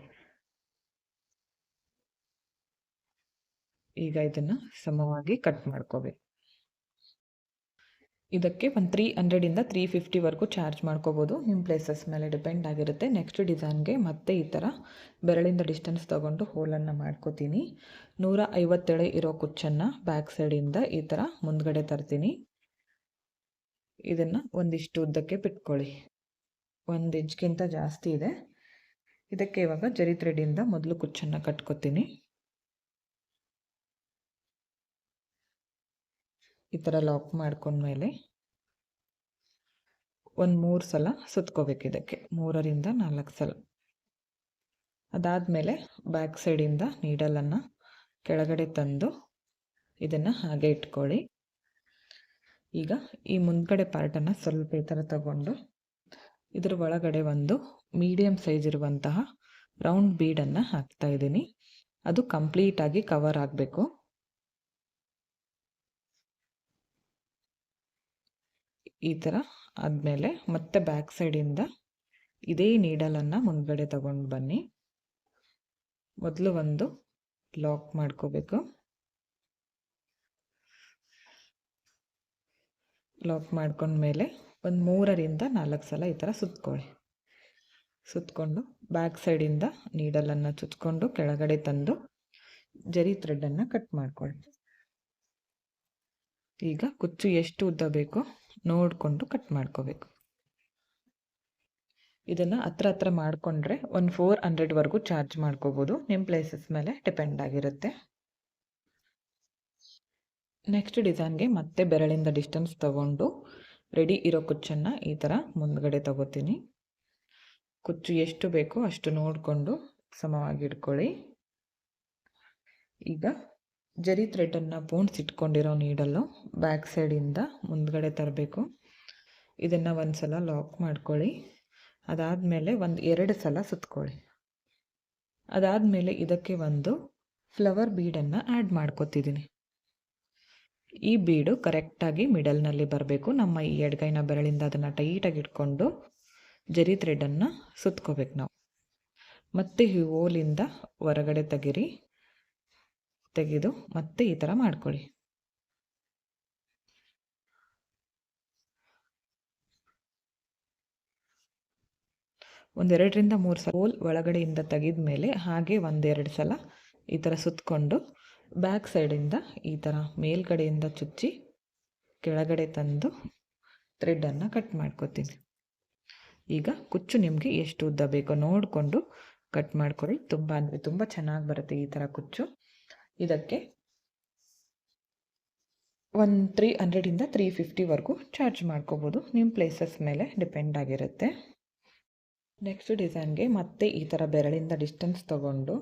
ಈಗ ಇದನ್ನು ಸಮವಾಗಿ ಕಟ್ ಮಾಡ್ಕೋಬೇಕು. ಇದಕ್ಕೆ ಒಂದು 300ಇಂದ 350ವರೆಗೂ ಚಾರ್ಜ್ ಮಾಡ್ಕೋಬೋದು. ನಿಮ್ಮ ಪ್ಲೇಸಸ್ ಮೇಲೆ ಡಿಪೆಂಡ್ ಆಗಿರುತ್ತೆ. ನೆಕ್ಸ್ಟ್ ಡಿಸೈನ್ಗೆ ಮತ್ತೆ ಈ ಥರ ಬೆರಳಿಂದ ಡಿಸ್ಟೆನ್ಸ್ ತೊಗೊಂಡು ಹೋಲನ್ನು ಮಾಡ್ಕೋತೀನಿ. 150 ಇರೋ ಕುಚ್ಚನ್ನು ಬ್ಯಾಕ್ ಸೈಡಿಂದ ಈ ಥರ ಮುಂದ್ಗಡೆ ತರ್ತೀನಿ. ಇದನ್ನು ಒಂದಿಷ್ಟು ಉದ್ದಕ್ಕೆ ಬಿಟ್ಕೊಳ್ಳಿ. 1 ಇಂಚ್ಗಿಂತ ಜಾಸ್ತಿ ಇದೆ. ಇದಕ್ಕೆ ಇವಾಗ ಜರಿ ಥ್ರೆಡಿಂದ ಮೊದಲು ಕುಚ್ಚನ್ನು ಕಟ್ಕೋತೀನಿ. ಈ ಥರ ಲಾಕ್ ಮಾಡ್ಕೊಂಡ್ಮೇಲೆ ಒಂದು 3 ಸಲ ಸುತ್ಕೋಬೇಕು. ಇದಕ್ಕೆ 3ರಿಂದ 4 ಸಲ. ಅದಾದಮೇಲೆ ಬ್ಯಾಕ್ ಸೈಡಿಂದ ನೀಡಲನ್ನು ಕೆಳಗಡೆ ತಂದು ಇದನ್ನು ಹಾಗೆ ಇಟ್ಕೊಳ್ಳಿ. ಈಗ ಈ ಮುಂದ್ಗಡೆ ಪಾರ್ಟನ್ನು ಸ್ವಲ್ಪ ಈ ಥರ ತಗೊಂಡು ಇದರ ಒಳಗಡೆ ಒಂದು ಮೀಡಿಯಮ್ ಸೈಜ್ ಇರುವಂತಹ ರೌಂಡ್ ಬೀಡನ್ನು ಹಾಕ್ತಾ ಇದ್ದೀನಿ. ಅದು ಕಂಪ್ಲೀಟಾಗಿ ಕವರ್ ಆಗಬೇಕು. ಈ ಥರ ಆದಮೇಲೆ ಮತ್ತೆ ಬ್ಯಾಕ್ ಸೈಡಿಂದ ಇದೇ ನೀಡಲನ್ನು ಮುಂದ್ಗಡೆ ತಗೊಂಡು ಬನ್ನಿ. ಮೊದಲು ಒಂದು ಲಾಕ್ ಮಾಡ್ಕೋಬೇಕು. ಲಾಕ್ ಮಾಡ್ಕೊಂಡ್ಮೇಲೆ ಒಂದು 3ರಿಂದ 4 ಸಲ ಈ ಥರ ಸುತ್ಕೊಳ್ಳಿ. ಸುತ್ತಕೊಂಡು ಬ್ಯಾಕ್ ಸೈಡಿಂದ ನೀಡಲನ್ನು ಚುಚ್ಕೊಂಡು ಕೆಳಗಡೆ ತಂದು ಜರಿ ಥ್ರೆಡನ್ನು ಕಟ್ ಮಾಡ್ಕೊಳ್ಳಿ. ಈಗ ಕುಚ್ಚು ಎಷ್ಟು ಉದ್ದ ಬೇಕೋ ನೋಡಿಕೊಂಡು ಕಟ್ ಮಾಡ್ಕೋಬೇಕು. ಇದನ್ನು ಹತ್ರ ಮಾಡಿಕೊಂಡ್ರೆ ಒಂದು 400ವರೆಗೂ ಚಾರ್ಜ್ ಮಾಡ್ಕೋಬೋದು. ನಿಮ್ಮ ಪ್ಲೇಸಸ್ ಮೇಲೆ ಡಿಪೆಂಡ್ ಆಗಿರುತ್ತೆ. ನೆಕ್ಸ್ಟ್ ಡಿಸೈನ್ಗೆ ಮತ್ತೆ ಬೆರಳಿಂದ ಡಿಸ್ಟೆನ್ಸ್ ತಗೊಂಡು ರೆಡಿ ಇರೋ ಕುಚ್ಚನ್ನು ಈ ಥರ ಮುಂದ್ಗಡೆ ತಗೋತೀನಿ. ಕುಚ್ಚು ಎಷ್ಟು ಬೇಕೋ ಅಷ್ಟು ನೋಡಿಕೊಂಡು ಸಮವಾಗಿ ಇಟ್ಕೊಳ್ಳಿ. ಈಗ ಜರಿ ಥ್ರೆಡನ್ನು ಪೋಣಿಸಿಟ್ಕೊಂಡಿರೋ ನೀಡಲು ಬ್ಯಾಕ್ ಸೈಡಿಂದ ಮುಂದ್ಗಡೆ ತರಬೇಕು. ಇದನ್ನು ಒಂದು ಸಲ ಲಾಕ್ ಮಾಡ್ಕೊಳ್ಳಿ. ಅದಾದಮೇಲೆ ಒಂದು 2 ಸಲ ಸುತ್ಕೊಳ್ಳಿ. ಅದಾದಮೇಲೆ ಇದಕ್ಕೆ ಒಂದು ಫ್ಲವರ್ ಬೀಡನ್ನು ಆ್ಯಡ್ ಮಾಡ್ಕೊತಿದ್ದೀನಿ. ಈ ಬೀಡು ಕರೆಕ್ಟಾಗಿ ಮಿಡಲ್ನಲ್ಲಿ ಬರಬೇಕು. ನಮ್ಮ ಈ ಎಡಗೈನ ಬೆರಳಿಂದ ಅದನ್ನು ಟೈಟಾಗಿ ಇಟ್ಕೊಂಡು ಜರಿ ಥ್ರೆಡನ್ನು ಸುತ್ಕೋಬೇಕು ನಾವು. ಮತ್ತೆ ಈ ಹೋಲಿಂದ ಹೊರಗಡೆ ತೆಗೆದು ಮತ್ತೆ ಈ ಥರ ಮಾಡ್ಕೊಳ್ಳಿ. ಒಂದು 2ರಿಂದ 3 ಸಲ ಹೋಲ್ ಒಳಗಡೆಯಿಂದ ತೆಗೆದ ಮೇಲೆ ಹಾಗೆ 1-2 ಸಲ ಈ ಥರ ಸುತ್ತಕೊಂಡು ಬ್ಯಾಕ್ ಸೈಡಿಂದ ಈ ಥರ ಮೇಲ್ಗಡೆಯಿಂದ ಚುಚ್ಚಿ ಕೆಳಗಡೆ ತಂದು ಥ್ರೆಡನ್ನು ಕಟ್ ಮಾಡ್ಕೋತೀನಿ. ಈಗ ಕುಚ್ಚು ನಿಮಗೆ ಎಷ್ಟು ಉದ್ದ ಬೇಕೋ ನೋಡಿಕೊಂಡು ಕಟ್ ಮಾಡ್ಕೊಳ್ಳಿ. ತುಂಬ ಅಂದರೆ ತುಂಬ ಚೆನ್ನಾಗಿ ಬರುತ್ತೆ ಈ ಥರ ಕುಚ್ಚು. ಇದಕ್ಕೆ ಒಂದು 300ಇಂದ 350ವರೆಗೂ ಚಾರ್ಜ್ ಮಾಡ್ಕೋಬೋದು. ನಿಮ್ಮ ಪ್ಲೇಸಸ್ ಮೇಲೆ ಡಿಪೆಂಡ್ ಆಗಿರುತ್ತೆ. ನೆಕ್ಸ್ಟ್ ಡಿಸೈನ್ಗೆ ಮತ್ತೆ ಈ ಥರ ಬೆರಳಿಂದ ಡಿಸ್ಟೆನ್ಸ್ ತಗೊಂಡು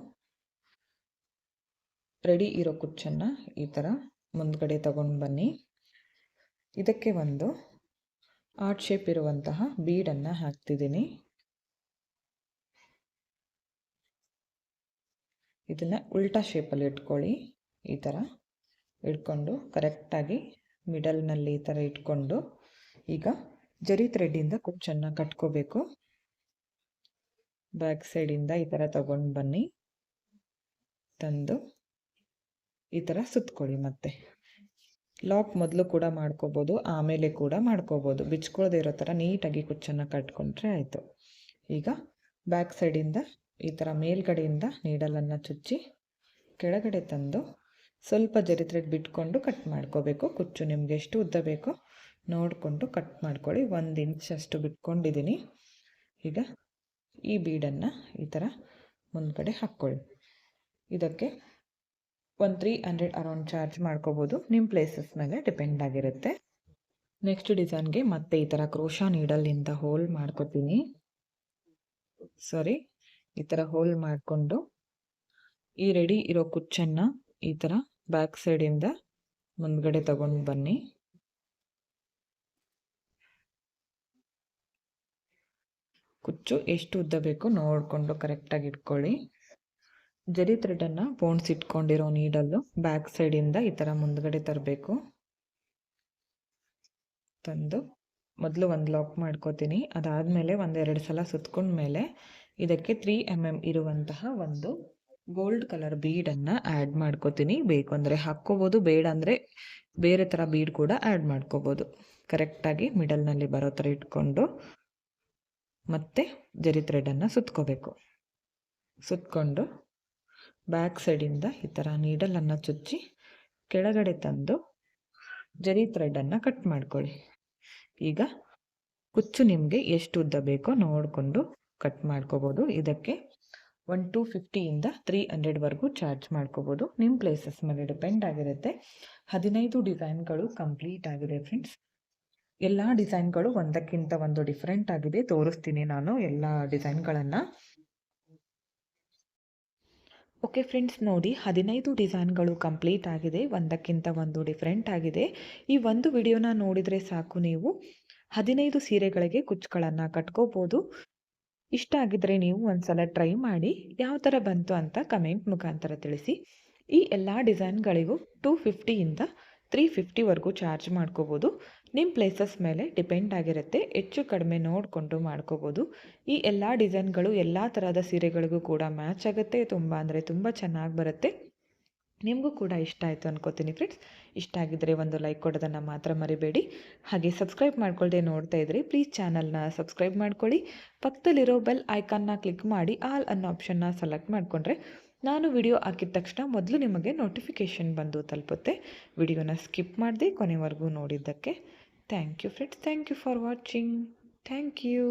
ರೆಡಿ ಇರೋ ಕುಚ್ಚನ್ನು ಈ ಥರ ಮುಂದ್ಗಡೆ ತಗೊಂಡು ಬನ್ನಿ. ಇದಕ್ಕೆ ಒಂದು ಆರ್ಟ್ ಶೇಪ್ ಇರುವಂತಹ ಬೀಡನ್ನು ಹಾಕ್ತಿದ್ದೀನಿ. ಇದನ್ನು ಉಲ್ಟಾ ಶೇಪಲ್ಲಿ ಇಟ್ಕೊಳ್ಳಿ. ಈ ಥರ ಇಟ್ಕೊಂಡು ಕರೆಕ್ಟಾಗಿ ಮಿಡಲ್ನಲ್ಲಿ ಈ ಥರ ಇಟ್ಕೊಂಡು ಈಗ ಜರಿ ಥ್ರೆಡ್ಡಿಂದ ಕುಚ್ಚನ್ನು ಕಟ್ಕೋಬೇಕು. ಬ್ಯಾಕ್ ಸೈಡಿಂದ ಈ ಥರ ತಗೊಂಡು ಬನ್ನಿ, ತಂದು ಈ ಥರ ಸುತ್ಕೊಳ್ಳಿ. ಮತ್ತೆ ಲಾಕ್ ಮೊದಲು ಕೂಡ ಮಾಡ್ಕೋಬೋದು, ಆಮೇಲೆ ಕೂಡ ಮಾಡ್ಕೋಬೋದು. ಬಿಚ್ಕೊಳ್ಳದೆ ಇರೋ ಥರ ನೀಟಾಗಿ ಕುಚ್ಚನ್ನು ಕಟ್ಕೊಂಡ್ರೆ ಆಯಿತು. ಈಗ ಬ್ಯಾಕ್ ಸೈಡಿಂದ ಈ ಥರ ಮೇಲ್ಗಡೆಯಿಂದ ನೀಡಲನ್ನು ಚುಚ್ಚಿ ಕೆಳಗಡೆ ತಂದು ಸ್ವಲ್ಪ ಜರಿ ಥ್ರೆಡ್ ಬಿಟ್ಕೊಂಡು ಕಟ್ ಮಾಡ್ಕೋಬೇಕು. ಕುಚ್ಚು ನಿಮಗೆ ಎಷ್ಟು ಉದ್ದ ಬೇಕೋ ನೋಡಿಕೊಂಡು ಕಟ್ ಮಾಡ್ಕೊಳ್ಳಿ. 1 ಇಂಚ್ ಅಷ್ಟು ಬಿಟ್ಕೊಂಡಿದ್ದೀನಿ. ಈಗ ಈ ಬೀಡನ್ನು ಈ ಥರ ಮುಂದ್ಗಡೆ ಹಾಕ್ಕೊಳ್ಳಿ. ಇದಕ್ಕೆ 300 ಅರೌಂಡ್ ಚಾರ್ಜ್ ಮಾಡ್ಕೋಬೋದು, ನಿಮ್ಮ ಪ್ಲೇಸಸ್ ಮೇಲೆ ಡಿಪೆಂಡ್ ಆಗಿರುತ್ತೆ. ನೆಕ್ಸ್ಟ್ ಡಿಸೈನ್ಗೆ ಮತ್ತೆ ಈ ಥರ ಕ್ರೋಶಾ ನೀಡಲಿಂದ ಹೋಲ್ ಮಾಡ್ಕೋತೀನಿ. ಈ ಥರ ಹೋಲ್ ಮಾಡಿಕೊಂಡು ಈ ರೆಡಿ ಇರೋ ಕುಚ್ಚನ್ನು ಈ ಥರ ಬ್ಯಾಕ್ ಸೈಡಿಂದ ಮುಂದ್ಗಡೆ ತಗೊಂಡು ಬನ್ನಿ. ಕುಚ್ಚು ಎಷ್ಟು ಉದ್ದ ಬೇಕೋ ನೋಡಿಕೊಂಡು ಕರೆಕ್ಟಾಗಿ ಇಟ್ಕೊಳ್ಳಿ. ಜರಿ ಥ್ರೆಡನ್ನು ಪೋಣ್ಸ್ ಇಟ್ಕೊಂಡಿರೋ ನೀಡಲ್ಲು ಬ್ಯಾಕ್ ಸೈಡಿಂದ ಈ ಥರ ಮುಂದ್ಗಡೆ ತರಬೇಕು. ತಂದು ಮೊದಲು ಒಂದು ಲಾಕ್ ಮಾಡ್ಕೋತೀನಿ. ಅದಾದಮೇಲೆ 1-2 ಸಲ ಸುತ್ಕೊಂಡ್ಮೇಲೆ ಇದಕ್ಕೆ 3 mm ಇರುವಂತಹ ಒಂದು ಗೋಲ್ಡ್ ಕಲರ್ ಬೀಡನ್ನು ಆ್ಯಡ್ ಮಾಡ್ಕೋತೀನಿ. ಬೇಕು ಅಂದರೆ ಹಾಕ್ಕೋಬೋದು, ಬೇಡ ಅಂದರೆ ಬೇರೆ ಥರ ಬೀಡ್ ಕೂಡ ಆ್ಯಡ್ ಮಾಡ್ಕೋಬೋದು. ಕರೆಕ್ಟಾಗಿ ಮಿಡಲ್ನಲ್ಲಿ ಬರೋ ಥರ ಇಟ್ಕೊಂಡು ಮತ್ತೆ ಜರಿ ಥ್ರೆಡನ್ನು ಸುತ್ಕೋಬೇಕು. ಸುತ್ಕೊಂಡು ಬ್ಯಾಕ್ ಸೈಡಿಂದ ಈ ಥರ ನೀಡಲನ್ನು ಚುಚ್ಚಿ ಕೆಳಗಡೆ ತಂದು ಜರಿ ಥ್ರೆಡನ್ನು ಕಟ್ ಮಾಡ್ಕೊಳ್ಳಿ. ಈಗ ಕುಚ್ಚು ನಿಮಗೆ ಎಷ್ಟು ಉದ್ದ ಬೇಕೋ ನೋಡಿಕೊಂಡು ಕಟ್ ಮಾಡ್ಕೋಬೋದು. ಇದಕ್ಕೆ 250 300ವರೆಗೂ ಚಾರ್ಜ್ ಮಾಡ್ಕೋಬೋದು, ನಿಮ್ಮ ಪ್ಲೇಸಸ್ ಮೇಲೆ ಡಿಪೆಂಡ್ ಆಗಿರುತ್ತೆ. 15 ಡಿಸೈನ್ಗಳು ಕಂಪ್ಲೀಟ್ ಆಗಿದೆ ಫ್ರೆಂಡ್ಸ್. ಎಲ್ಲ ಡಿಸೈನ್ಗಳು ಒಂದಕ್ಕಿಂತ ಒಂದು ಡಿಫ್ರೆಂಟ್ ಆಗಿದೆ. ತೋರಿಸ್ತೀನಿ ನಾನು ಎಲ್ಲ ಡಿಸೈನ್ಗಳನ್ನು. ಓಕೆ ಫ್ರೆಂಡ್ಸ್, ನೋಡಿ 15 ಡಿಸೈನ್ಗಳು ಕಂಪ್ಲೀಟ್ ಆಗಿದೆ, ಒಂದಕ್ಕಿಂತ ಒಂದು ಡಿಫ್ರೆಂಟ್ ಆಗಿದೆ. ಈ ಒಂದು ವಿಡಿಯೋನ ನೋಡಿದರೆ ಸಾಕು, ನೀವು 15 ಸೀರೆಗಳಿಗೆ ಕುಚ್ಚುಗಳನ್ನು ಕಟ್ಕೋಬೋದು. ಇಷ್ಟ ಆಗಿದ್ರೆ ನೀವು ಒಂದ್ಸಲ ಟ್ರೈ ಮಾಡಿ ಯಾವ ಥರ ಬಂತು ಅಂತ ಕಮೆಂಟ್ ಮುಖಾಂತರ ತಿಳಿಸಿ. ಈ ಎಲ್ಲ ಡಿಸೈನ್ಗಳಿಗೂ 250 350ವರೆಗೂ ಚಾರ್ಜ್ ಮಾಡ್ಕೋಬೋದು, ನಿಮ್ಮ ಪ್ಲೇಸಸ್ ಮೇಲೆ ಡಿಪೆಂಡ್ ಆಗಿರುತ್ತೆ. ಹೆಚ್ಚು ಕಡಿಮೆ ನೋಡಿಕೊಂಡು ಮಾಡ್ಕೋಬೋದು. ಈ ಎಲ್ಲ ಡಿಸೈನ್ಗಳು ಎಲ್ಲ ಥರದ ಸೀರೆಗಳಿಗೂ ಕೂಡ ಮ್ಯಾಚ್ ಆಗುತ್ತೆ. ತುಂಬ ಅಂದರೆ ತುಂಬ ಚೆನ್ನಾಗಿ ಬರುತ್ತೆ. ನಿಮಗೂ ಕೂಡ ಇಷ್ಟ ಆಯಿತು ಅನ್ಕೋತೀನಿ ಫ್ರೆಂಡ್ಸ್. ಇಷ್ಟ ಆಗಿದ್ದರೆ ಒಂದು ಲೈಕ್ ಕೊಡೋದನ್ನು ಮಾತ್ರ ಮರಿಬೇಡಿ. ಹಾಗೆ ಸಬ್ಸ್ಕ್ರೈಬ್ ಮಾಡ್ಕೊಳ್ಳದೆ ನೋಡ್ತಾ ಇದ್ದರೆ ಪ್ಲೀಸ್ ಚಾನಲ್ನ ಸಬ್ಸ್ಕ್ರೈಬ್ ಮಾಡ್ಕೊಳ್ಳಿ. ಪಕ್ಕದಲ್ಲಿರೋ ಬೆಲ್ ಐಕಾನ್ನ ಕ್ಲಿಕ್ ಮಾಡಿ ಆಲ್ ಅನ್ನೋ ಆಪ್ಷನ್ನ ಸೆಲೆಕ್ಟ್ ಮಾಡಿಕೊಂಡ್ರೆ ನಾನು ವಿಡಿಯೋ ಹಾಕಿದ ತಕ್ಷಣ ಮೊದಲು ನಿಮಗೆ ನೋಟಿಫಿಕೇಷನ್ ಬಂದು ತಲುಪುತ್ತೆ. ವಿಡಿಯೋನ ಸ್ಕಿಪ್ ಮಾಡದೆ ಕೊನೆವರೆಗೂ ನೋಡಿದ್ದಕ್ಕೆ thank you friends. Thank you for watching. Thank you.